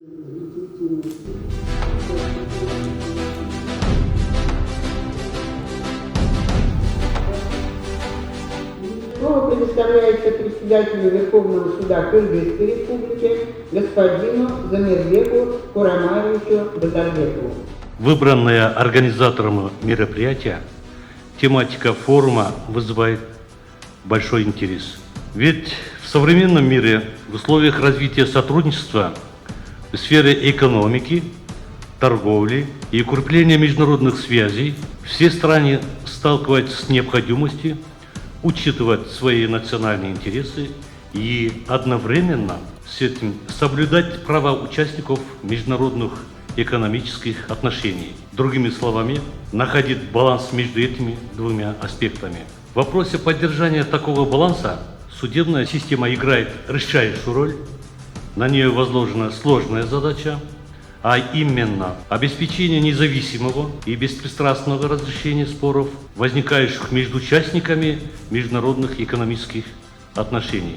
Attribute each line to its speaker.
Speaker 1: Слово предоставляется председателю Верховного суда Кыргызской Республики господину Замирбеку Курамаевичу Базарбекову.
Speaker 2: Выбранное организатором мероприятия, тематика форума вызывает большой интерес. Ведь в современном мире в условиях развития сотрудничества в сфере экономики, торговли и укрепления международных связей все страны сталкиваются с необходимостью учитывать свои национальные интересы и одновременно с этим соблюдать права участников международных экономических отношений. Другими словами, находить баланс между этими двумя аспектами. В вопросе поддержания такого баланса судебная система играет решающую роль. На нее возложена сложная задача, а именно обеспечение независимого и беспристрастного разрешения споров, возникающих между участниками международных экономических отношений.